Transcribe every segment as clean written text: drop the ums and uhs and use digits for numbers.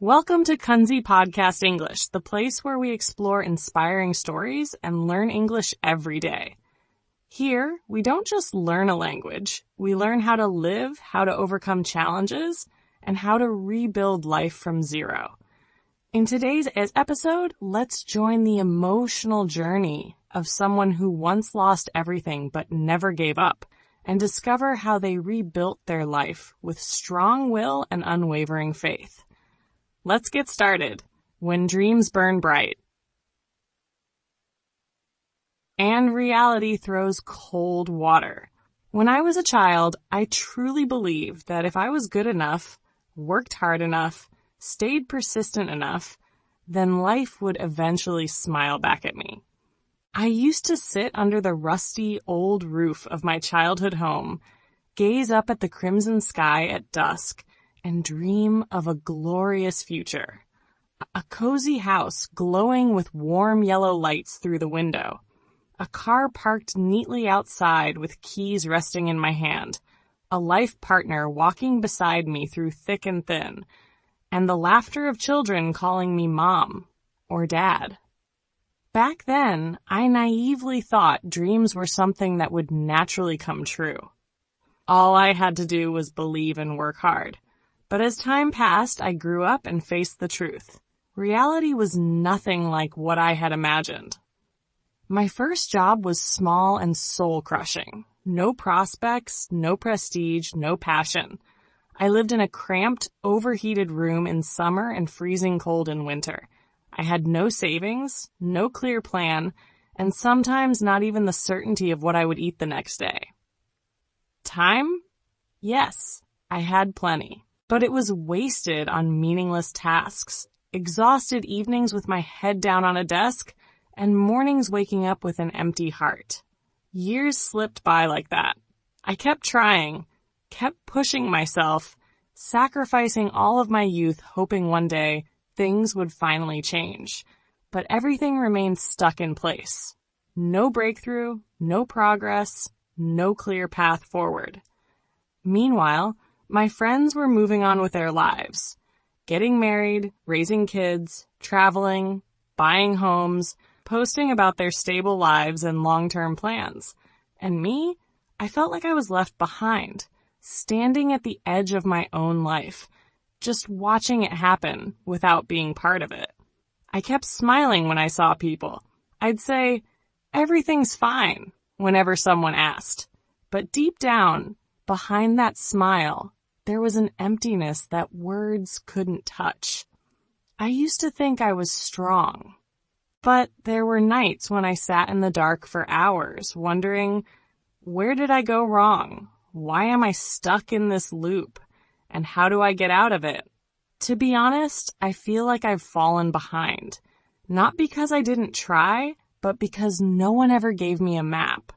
Welcome to Kunzy Podcast English, the place where we explore inspiring stories and learn English every day. Here, we don't just learn a language, we learn how to live, how to overcome challenges, and how to rebuild life from zero. In today's episode, let's join the emotional journey of someone who once lost everything but never gave up, and discover how they rebuilt their life with strong will and unwavering faith. Let's get started. When dreams burn bright. And reality throws cold water. When I was a child, I truly believed that if I was good enough, worked hard enough, stayed persistent enough, then life would eventually smile back at me. I used to sit under the rusty old roof of my childhood home, gaze up at the crimson sky at dusk, and dream of a glorious future. A cozy house glowing with warm yellow lights through the window. A car parked neatly outside with keys resting in my hand. A life partner walking beside me through thick and thin. And the laughter of children calling me mom or dad. Back then, I naively thought dreams were something that would naturally come true. All I had to do was believe and work hard. But as time passed, I grew up and faced the truth. Reality was nothing like what I had imagined. My first job was small and soul-crushing. No prospects, no prestige, no passion. I lived in a cramped, overheated room in summer and freezing cold in winter. I had no savings, no clear plan, and sometimes not even the certainty of what I would eat the next day. Time? Yes, I had plenty. But it was wasted on meaningless tasks, exhausted evenings with my head down on a desk, and mornings waking up with an empty heart. Years slipped by like that. I kept trying, kept pushing myself, sacrificing all of my youth, hoping one day things would finally change. But everything remained stuck in place. No breakthrough, no progress, no clear path forward. Meanwhile, my friends were moving on with their lives, getting married, raising kids, traveling, buying homes, posting about their stable lives and long-term plans. And me, I felt like I was left behind, standing at the edge of my own life, just watching it happen without being part of it. I kept smiling when I saw people. I'd say, "Everything's fine," whenever someone asked. But deep down, behind that smile, there was an emptiness that words couldn't touch. I used to think I was strong. But there were nights when I sat in the dark for hours, wondering, where did I go wrong? Why am I stuck in this loop? And how do I get out of it? To be honest, I feel like I've fallen behind. Not because I didn't try, but because no one ever gave me a map.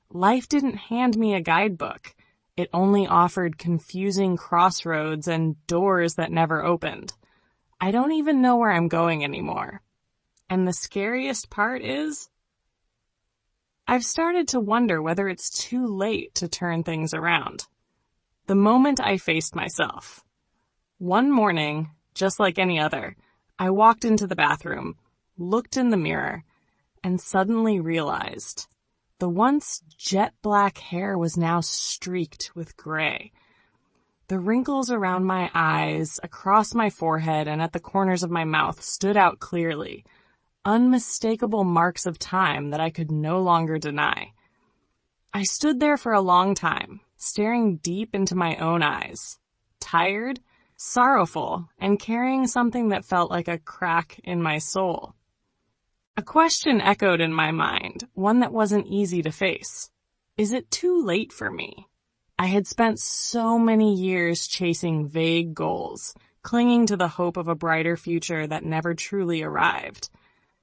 Life didn't hand me a guidebook. It only offered confusing crossroads and doors that never opened. I don't even know where I'm going anymore. And the scariest part is, I've started to wonder whether it's too late to turn things around. The moment I faced myself. One morning, just like any other, I walked into the bathroom, looked in the mirror, and suddenly realized the once jet black hair was now streaked with gray. The wrinkles around my eyes, across my forehead, and at the corners of my mouth stood out clearly, unmistakable marks of time that I could no longer deny. I stood there for a long time, staring deep into my own eyes, tired, sorrowful, and carrying something that felt like a crack in my soul. A question echoed in my mind, one that wasn't easy to face. Is it too late for me? I had spent so many years chasing vague goals, clinging to the hope of a brighter future that never truly arrived.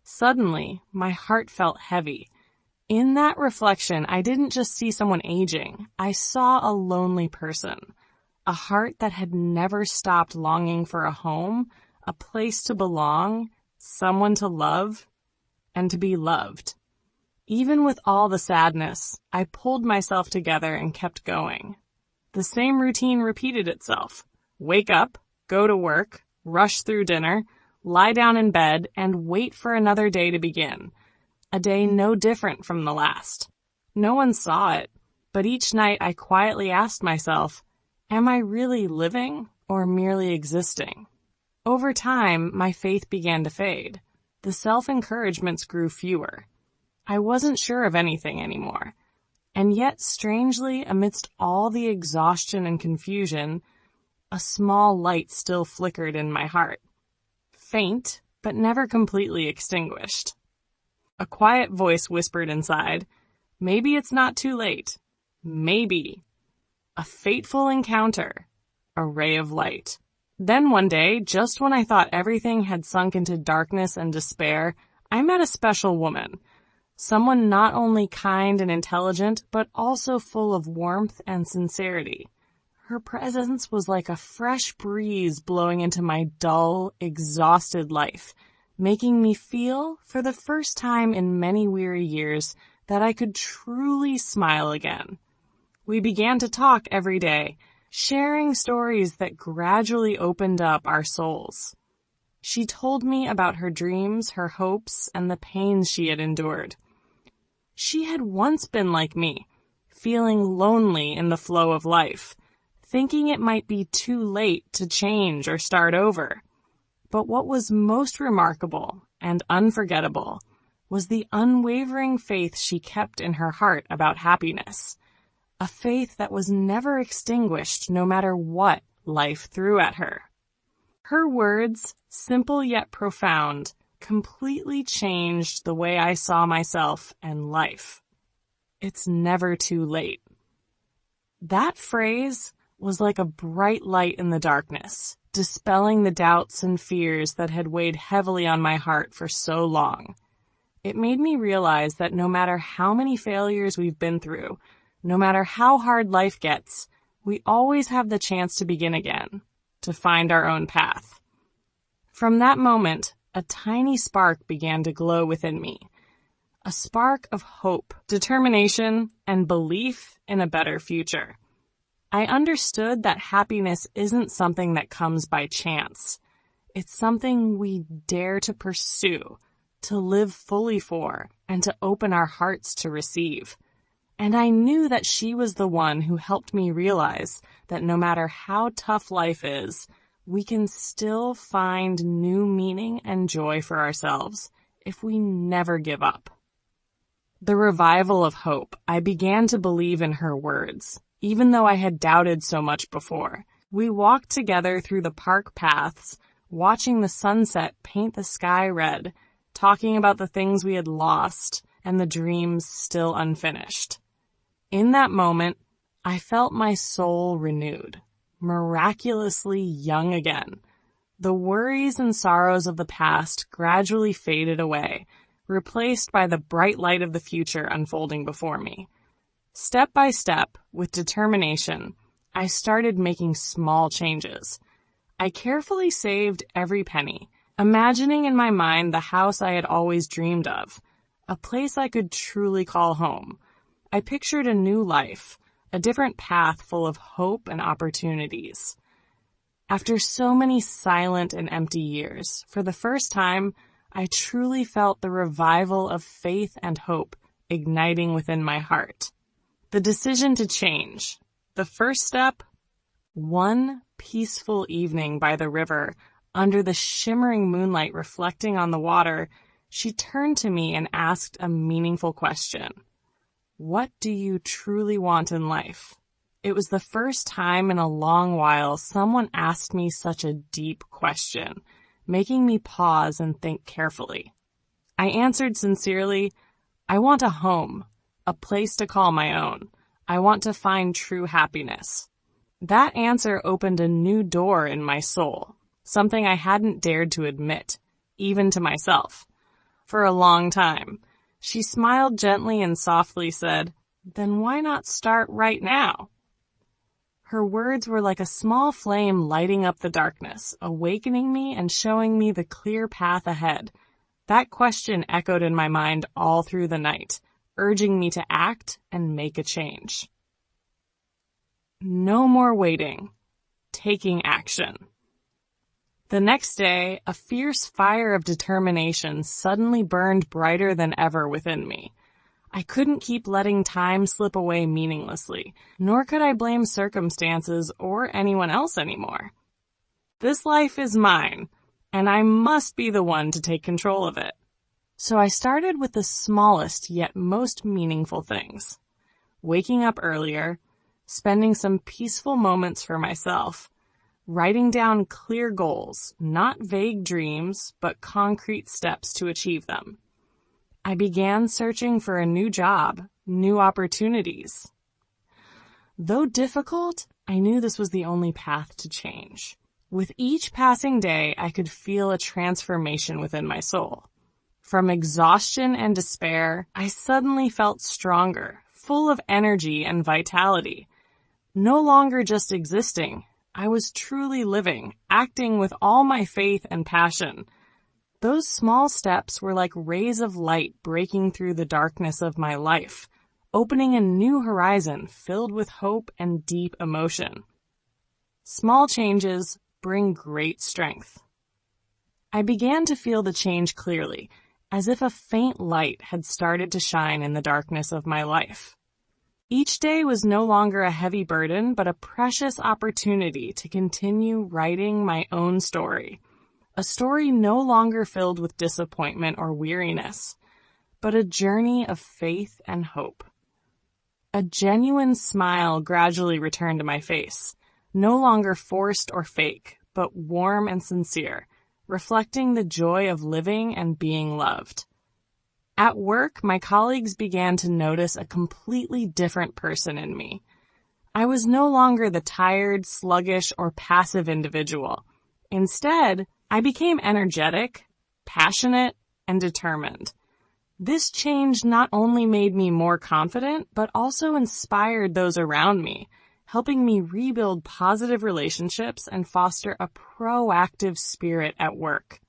Suddenly, my heart felt heavy. In that reflection, I didn't just see someone aging. I saw a lonely person, a heart that had never stopped longing for a home, a place to belong, someone to love, and to be loved. Even with all the sadness, I pulled myself together and kept going. The same routine repeated itself. Wake up, go to work, rush through dinner, lie down in bed, and wait for another day to begin. A day no different from the last. No one saw it, but each night I quietly asked myself, am I really living or merely existing? Over time, my faith began to fade. The self-encouragements grew fewer. I wasn't sure of anything anymore. And yet, strangely, amidst all the exhaustion and confusion, a small light still flickered in my heart. Faint, but never completely extinguished. A quiet voice whispered inside, maybe it's not too late. Maybe. A fateful encounter. A ray of light. Then one day, just when I thought everything had sunk into darkness and despair, I met a special woman. Someone not only kind and intelligent, but also full of warmth and sincerity. Her presence was like a fresh breeze blowing into my dull, exhausted life, making me feel, for the first time in many weary years, that I could truly smile again. We began to talk every day, sharing stories that gradually opened up our souls. She told me about her dreams, her hopes, and the pains she had endured. She had once been like me, feeling lonely in the flow of life, thinking it might be too late to change or start over. But what was most remarkable and unforgettable was the unwavering faith she kept in her heart about happiness, a faith that was never extinguished no matter what life threw at her. Her words, simple yet profound, completely changed the way I saw myself and life. It's never too late. That phrase was like a bright light in the darkness, dispelling the doubts and fears that had weighed heavily on my heart for so long. It made me realize that no matter how many failures we've been through, no matter how hard life gets, we always have the chance to begin again, to find our own path. From that moment, a tiny spark began to glow within me. A spark of hope, determination, and belief in a better future. I understood that happiness isn't something that comes by chance. It's something we dare to pursue, to live fully for, and to open our hearts to receive. And I knew that she was the one who helped me realize that no matter how tough life is, we can still find new meaning and joy for ourselves if we never give up. The revival of hope, I began to believe in her words, even though I had doubted so much before. We walked together through the park paths, watching the sunset paint the sky red, talking about the things we had lost and the dreams still unfinished. In that moment, I felt my soul renewed, miraculously young again. The worries and sorrows of the past gradually faded away, replaced by the bright light of the future unfolding before me. Step by step, with determination, I started making small changes. I carefully saved every penny, imagining in my mind the house I had always dreamed of, a place I could truly call home. I pictured a new life, a different path full of hope and opportunities. After so many silent and empty years, for the first time, I truly felt the revival of faith and hope igniting within my heart. The decision to change. The first step? One peaceful evening by the river, under the shimmering moonlight reflecting on the water, she turned to me and asked a meaningful question. What do you truly want in life? It was the first time in a long while someone asked me such a deep question, making me pause and think carefully. I answered sincerely, I want a home, a place to call my own. I want to find true happiness. That answer opened a new door in my soul, something I hadn't dared to admit, even to myself, for a long time. She smiled gently and softly said, Then why not start right now? Her words were like a small flame lighting up the darkness, awakening me and showing me the clear path ahead. That question echoed in my mind all through the night, urging me to act and make a change. No more waiting. Taking action. The next day, a fierce fire of determination suddenly burned brighter than ever within me. I couldn't keep letting time slip away meaninglessly, nor could I blame circumstances or anyone else anymore. This life is mine, and I must be the one to take control of it. So I started with the smallest yet most meaningful things. Waking up earlier, spending some peaceful moments for myself, writing down clear goals, not vague dreams, but concrete steps to achieve them. I began searching for a new job, new opportunities. Though difficult, I knew this was the only path to change. With each passing day, I could feel a transformation within my soul. From exhaustion and despair, I suddenly felt stronger, full of energy and vitality. No longer just existing, I was truly living, acting with all my faith and passion. Those small steps were like rays of light breaking through the darkness of my life, opening a new horizon filled with hope and deep emotion. Small changes bring great strength. I began to feel the change clearly, as if a faint light had started to shine in the darkness of my life. Each day was no longer a heavy burden, but a precious opportunity to continue writing my own story. A story no longer filled with disappointment or weariness, but a journey of faith and hope. A genuine smile gradually returned to my face, no longer forced or fake, but warm and sincere, reflecting the joy of living and being loved. At work, my colleagues began to notice a completely different person in me. I was no longer the tired, sluggish, or passive individual. Instead, I became energetic, passionate, and determined. This change not only made me more confident, but also inspired those around me, helping me rebuild positive relationships and foster a proactive spirit at work.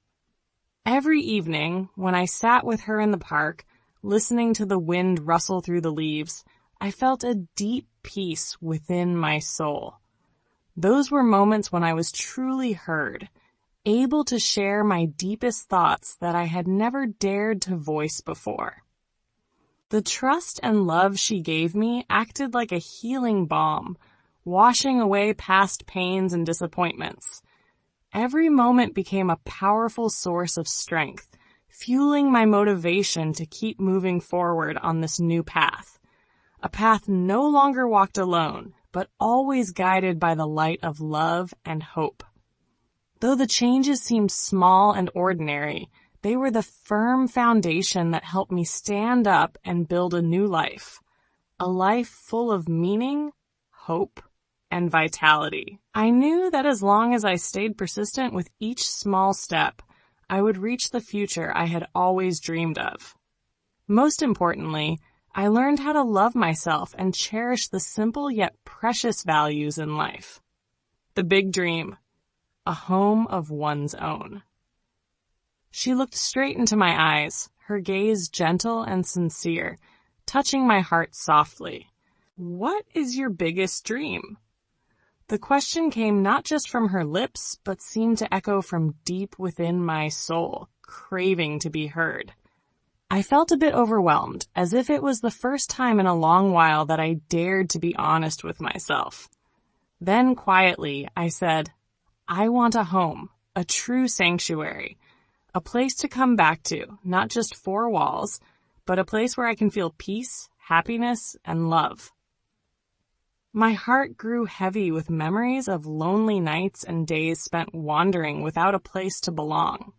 Every evening, when I sat with her in the park, listening to the wind rustle through the leaves, I felt a deep peace within my soul. Those were moments when I was truly heard, able to share my deepest thoughts that I had never dared to voice before. The trust and love she gave me acted like a healing balm, washing away past pains and disappointments. Every moment became a powerful source of strength, fueling my motivation to keep moving forward on this new path. A path no longer walked alone, but always guided by the light of love and hope. Though the changes seemed small and ordinary, they were the firm foundation that helped me stand up and build a new life. A life full of meaning, hope, and vitality. I knew that as long as I stayed persistent with each small step, I would reach the future I had always dreamed of. Most importantly, I learned how to love myself and cherish the simple yet precious values in life. The big dream, a home of one's own. She looked straight into my eyes, her gaze gentle and sincere, touching my heart softly. What is your biggest dream? The question came not just from her lips, but seemed to echo from deep within my soul, craving to be heard. I felt a bit overwhelmed, as if it was the first time in a long while that I dared to be honest with myself. Then quietly, I said, I want a home, a true sanctuary, a place to come back to, not just four walls, but a place where I can feel peace, happiness, and love. My heart grew heavy with memories of lonely nights and days spent wandering without a place to belong.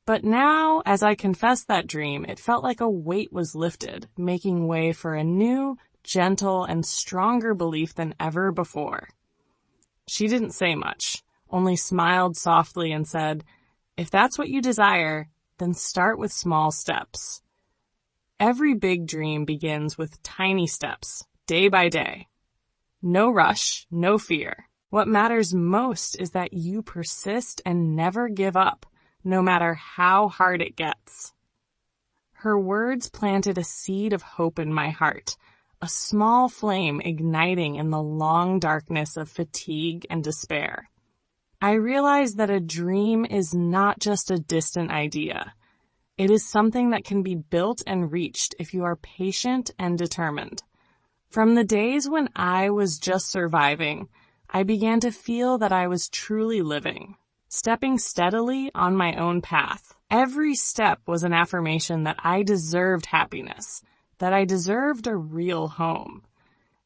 But now, as I confessed that dream, it felt like a weight was lifted, making way for a new, gentle, and stronger belief than ever before. She didn't say much, only smiled softly and said, if that's what you desire, then start with small steps. Every big dream begins with tiny steps, day by day. No rush, no fear. What matters most is that you persist and never give up, no matter how hard it gets. Her words planted a seed of hope in my heart, a small flame igniting in the long darkness of fatigue and despair. I realized that a dream is not just a distant idea. It is something that can be built and reached if you are patient and determined. From the days when I was just surviving, I began to feel that I was truly living, stepping steadily on my own path. Every step was an affirmation that I deserved happiness, that I deserved a real home.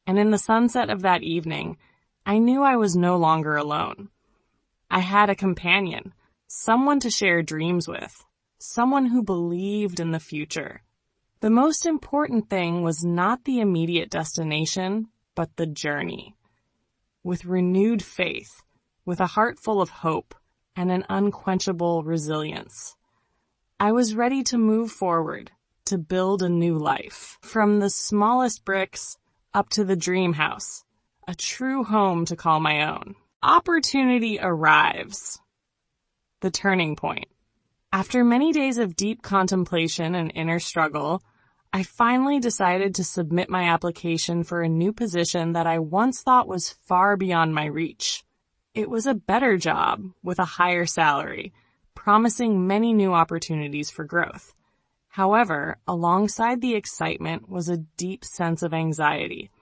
And in the sunset of that evening, I knew I was no longer alone. I had a companion, someone to share dreams with, someone who believed in the future. The most important thing was not the immediate destination, but the journey. With renewed faith, with a heart full of hope, and an unquenchable resilience, I was ready to move forward, to build a new life. From the smallest bricks up to the dream house, a true home to call my own. Opportunity arrives. The turning point. After many days of deep contemplation and inner struggle, I finally decided to submit my application for a new position that I once thought was far beyond my reach. It was a better job with a higher salary, promising many new opportunities for growth. However, alongside the excitement was a deep sense of anxiety.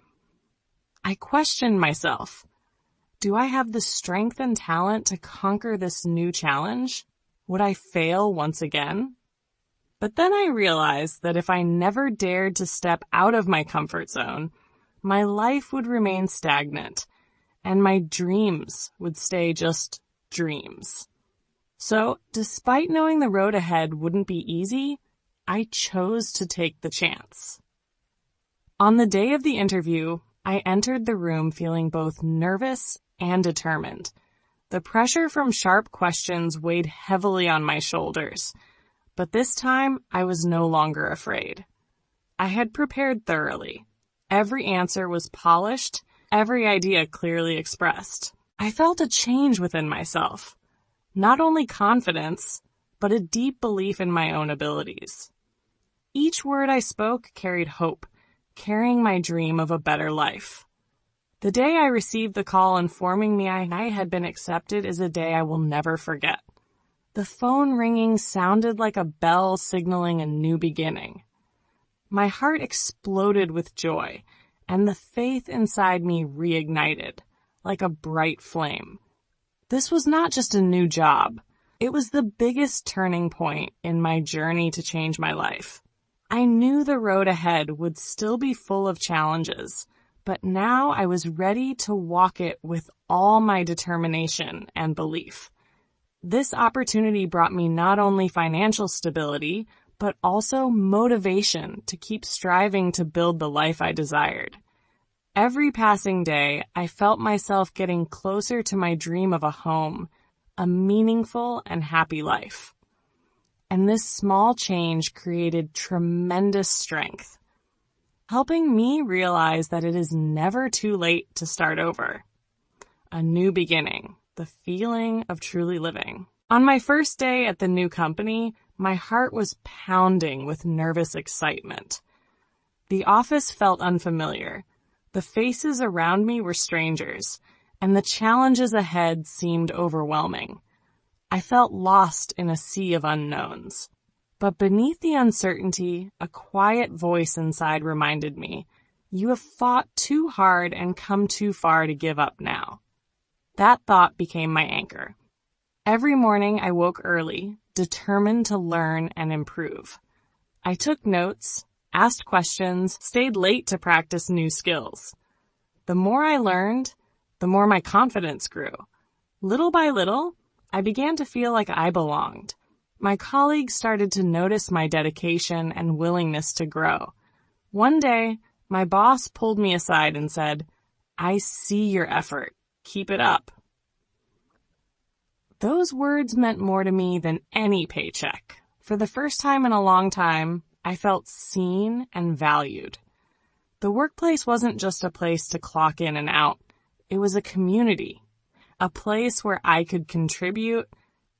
I questioned myself. Do I have the strength and talent to conquer this new challenge? Would I fail once again? But then I realized that if I never dared to step out of my comfort zone, my life would remain stagnant, and my dreams would stay just dreams. So, despite knowing the road ahead wouldn't be easy, I chose to take the chance. On the day of the interview, I entered the room feeling both nervous and determined. The pressure from sharp questions weighed heavily on my shoulders, but this time I was no longer afraid. I had prepared thoroughly. Every answer was polished, every idea clearly expressed. I felt a change within myself. Not only confidence, but a deep belief in my own abilities. Each word I spoke carried hope, carrying my dream of a better life. The day I received the call informing me I had been accepted is a day I will never forget. The phone ringing sounded like a bell signaling a new beginning. My heart exploded with joy, and the faith inside me reignited, like a bright flame. This was not just a new job. It was the biggest turning point in my journey to change my life. I knew the road ahead would still be full of challenges, but now I was ready to walk it with all my determination and belief. This opportunity brought me not only financial stability, but also motivation to keep striving to build the life I desired. Every passing day, I felt myself getting closer to my dream of a home, a meaningful and happy life. And this small change created tremendous strength, helping me realize that it is never too late to start over. A new beginning, the feeling of truly living. On my first day at the new company, my heart was pounding with nervous excitement. The office felt unfamiliar. The faces around me were strangers, and the challenges ahead seemed overwhelming. I felt lost in a sea of unknowns. But beneath the uncertainty, a quiet voice inside reminded me, "You have fought too hard and come too far to give up now." That thought became my anchor. Every morning I woke early, determined to learn and improve. I took notes, asked questions, stayed late to practice new skills. The more I learned, the more my confidence grew. Little by little, I began to feel like I belonged. My colleagues started to notice my dedication and willingness to grow. One day, my boss pulled me aside and said, "I see your effort. Keep it up." Those words meant more to me than any paycheck. For the first time in a long time, I felt seen and valued. The workplace wasn't just a place to clock in and out. It was a community, a place where I could contribute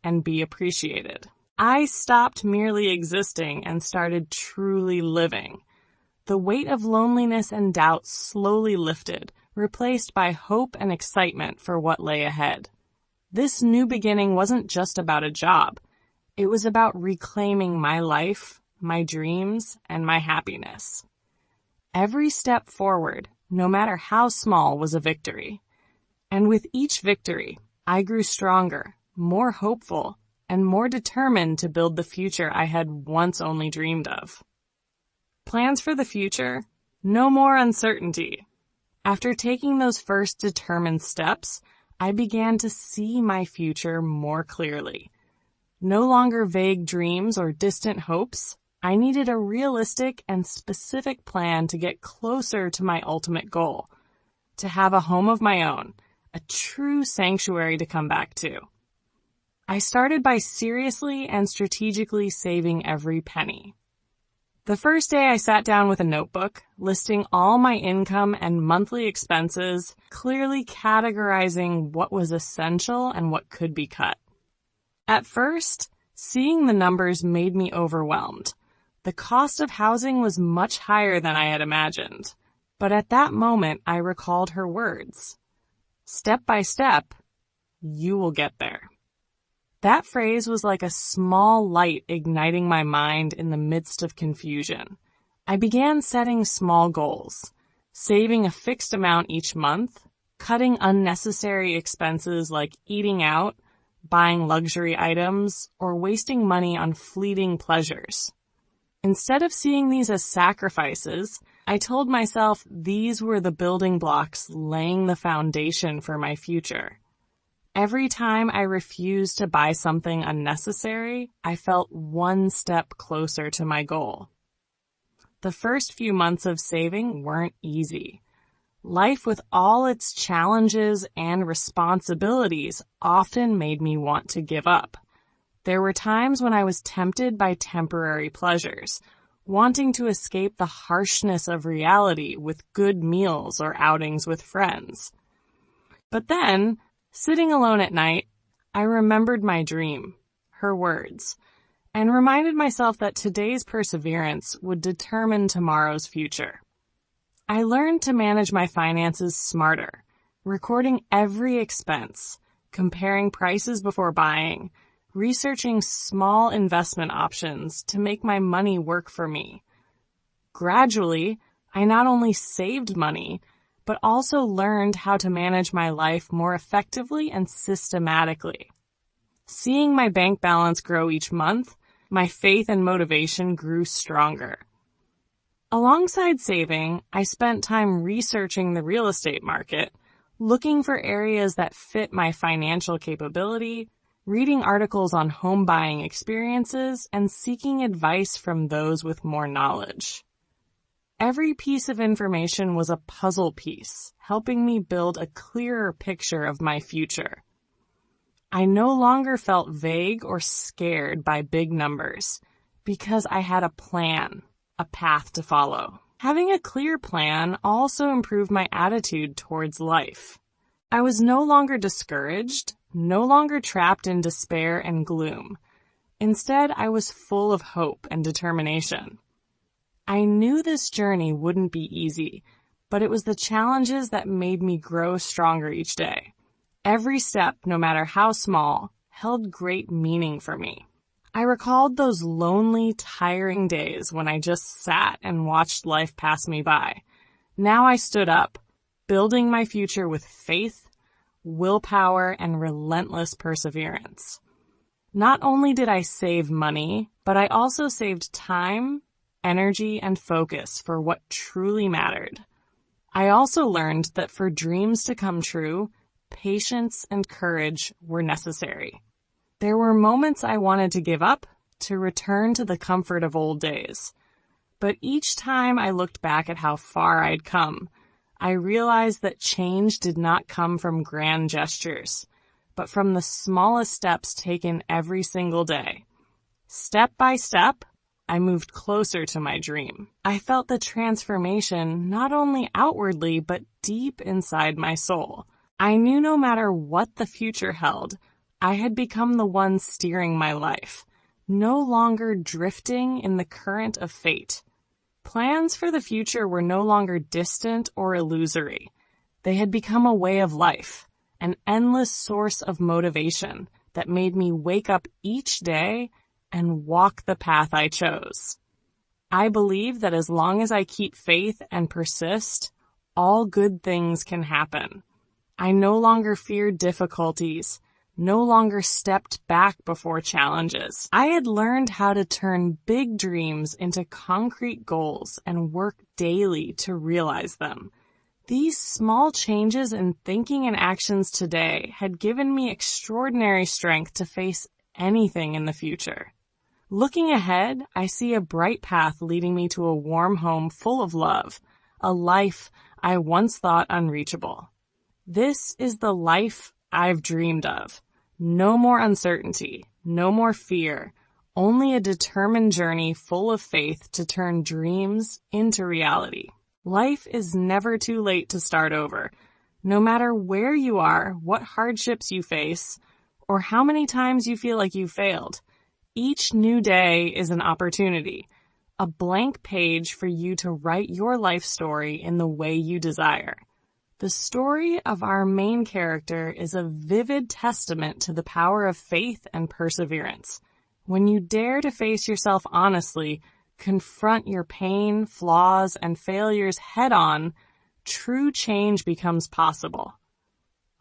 and be appreciated. I stopped merely existing and started truly living. The weight of loneliness and doubt slowly lifted, replaced by hope and excitement for what lay ahead. This new beginning wasn't just about a job. It was about reclaiming my life, my dreams, and my happiness. Every step forward, no matter how small, was a victory. And with each victory, I grew stronger, more hopeful, and more determined to build the future I had once only dreamed of. Plans for the future? No more uncertainty. After taking those first determined steps, I began to see my future more clearly. No longer vague dreams or distant hopes. I needed a realistic and specific plan to get closer to my ultimate goal, to have a home of my own, a true sanctuary to come back to. I started by seriously and strategically saving every penny. The first day I sat down with a notebook, listing all my income and monthly expenses, clearly categorizing what was essential and what could be cut. At first, seeing the numbers made me overwhelmed. The cost of housing was much higher than I had imagined. But at that moment, I recalled her words. Step by step, you will get there. That phrase was like a small light igniting my mind in the midst of confusion. I began setting small goals, saving a fixed amount each month, cutting unnecessary expenses like eating out, buying luxury items, or wasting money on fleeting pleasures. Instead of seeing these as sacrifices, I told myself these were the building blocks laying the foundation for my future. Every time I refused to buy something unnecessary, I felt one step closer to my goal. The first few months of saving weren't easy. Life with all its challenges and responsibilities often made me want to give up. There were times when I was tempted by temporary pleasures, wanting to escape the harshness of reality with good meals or outings with friends. But then, sitting alone at night, I remembered my dream, her words, and reminded myself that today's perseverance would determine tomorrow's future. I learned to manage my finances smarter, recording every expense, comparing prices before buying, researching small investment options to make my money work for me. Gradually, I not only saved money, but also learned how to manage my life more effectively and systematically. Seeing my bank balance grow each month, my faith and motivation grew stronger. Alongside saving, I spent time researching the real estate market, looking for areas that fit my financial capability, reading articles on home buying experiences, and seeking advice from those with more knowledge. Every piece of information was a puzzle piece, helping me build a clearer picture of my future. I no longer felt vague or scared by big numbers because I had a plan, a path to follow. Having a clear plan also improved my attitude towards life. I was no longer discouraged, no longer trapped in despair and gloom. Instead, I was full of hope and determination. I knew this journey wouldn't be easy, but it was the challenges that made me grow stronger each day. Every step, no matter how small, held great meaning for me. I recalled those lonely, tiring days when I just sat and watched life pass me by. Now I stood up, building my future with faith, willpower, and relentless perseverance. Not only did I save money, but I also saved time, energy, and focus for what truly mattered. I also learned that for dreams to come true, patience and courage were necessary. There were moments I wanted to give up, to return to the comfort of old days. But each time I looked back at how far I'd come, I realized that change did not come from grand gestures, but from the smallest steps taken every single day. Step by step, I moved closer to my dream. I felt the transformation not only outwardly, but deep inside my soul. I knew no matter what the future held, I had become the one steering my life, no longer drifting in the current of fate. Plans for the future were no longer distant or illusory. They had become a way of life, an endless source of motivation that made me wake up each day and walk the path I chose. I believe that as long as I keep faith and persist, all good things can happen. I no longer feared difficulties, no longer stepped back before challenges. I had learned how to turn big dreams into concrete goals and work daily to realize them. These small changes in thinking and actions today had given me extraordinary strength to face anything in the future. Looking ahead, I see a bright path leading me to a warm home full of love, a life I once thought unreachable. This is the life I've dreamed of. No more uncertainty, no more fear, only a determined journey full of faith to turn dreams into reality. Life is never too late to start over. No matter where you are, what hardships you face, or how many times you feel like you failed, each new day is an opportunity, a blank page for you to write your life story in the way you desire. The story of our main character is a vivid testament to the power of faith and perseverance. When you dare to face yourself honestly, confront your pain, flaws, and failures head-on, true change becomes possible.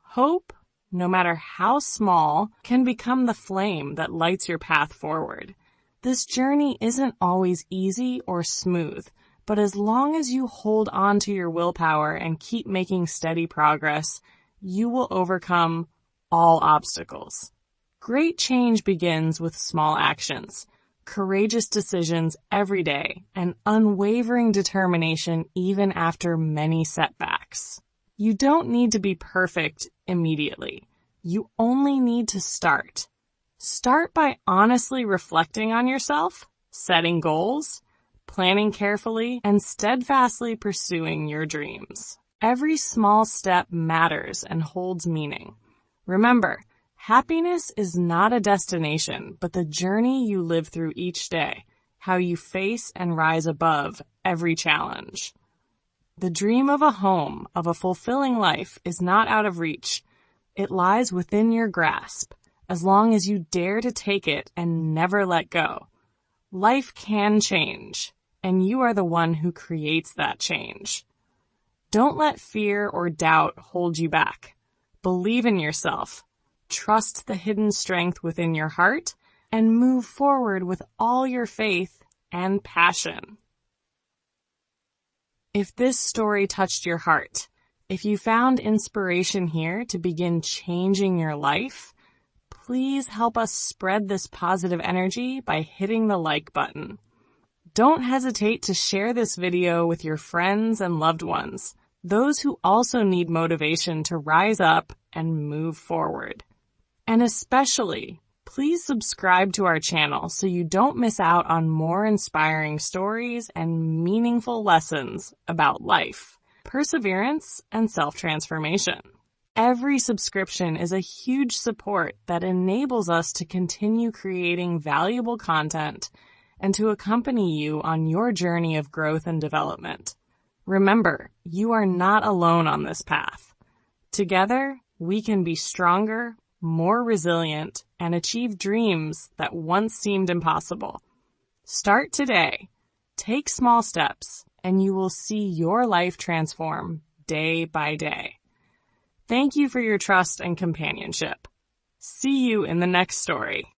Hope, no matter how small, can become the flame that lights your path forward. This journey isn't always easy or smooth, but as long as you hold on to your willpower and keep making steady progress, you will overcome all obstacles. Great change begins with small actions, courageous decisions every day, and unwavering determination even after many setbacks. You don't need to be perfect immediately. You only need to start. Start by honestly reflecting on yourself, setting goals, planning carefully, and steadfastly pursuing your dreams. Every small step matters and holds meaning. Remember, happiness is not a destination, but the journey you live through each day, how you face and rise above every challenge. The dream of a home, of a fulfilling life, is not out of reach. It lies within your grasp, as long as you dare to take it and never let go. Life can change, and you are the one who creates that change. Don't let fear or doubt hold you back. Believe in yourself. Trust the hidden strength within your heart and move forward with all your faith and passion. If this story touched your heart, if you found inspiration here to begin changing your life, please help us spread this positive energy by hitting the like button. Don't hesitate to share this video with your friends and loved ones, those who also need motivation to rise up and move forward. And especially, please subscribe to our channel so you don't miss out on more inspiring stories and meaningful lessons about life, perseverance, and self-transformation. Every subscription is a huge support that enables us to continue creating valuable content and to accompany you on your journey of growth and development. Remember, you are not alone on this path. Together, we can be stronger, more resilient, and achieve dreams that once seemed impossible. Start today. Take small steps, and you will see your life transform day by day. Thank you for your trust and companionship. See you in the next story.